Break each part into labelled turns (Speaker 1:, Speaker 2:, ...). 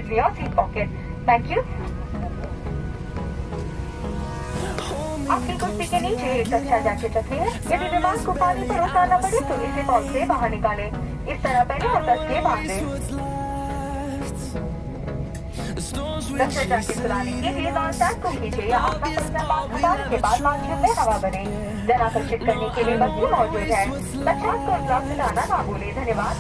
Speaker 1: in your seat pocket. Thank you. आपकी कुर्सी के नीचे एक अच्छा जैकेट रखें। यदि विमान को पानी पर उतारना पड़े तो इसे बॉल से बाहर निकालें। इस तरह पहले और कस के बांध दें। दूसरा जैकेट चलाने के लिए लॉन्च टैग को खींचे या आपका पर्सनल लॉन्च हटाने के बाद लॉन्च में हवा भरें। जन आकर्षित करने के लिए बत्ती मौजूद है। बच्चों को ब्लॉक हटाना ना भूलें। धन्यवाद।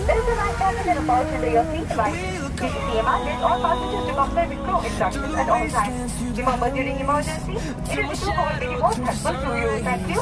Speaker 1: There is a nice jacket and a pulse under your seat device. CCTV emerges all passengers to comply with crew instructions at all times. Remember, during emergency, it is the crew who will be most helpful to you. Thank you.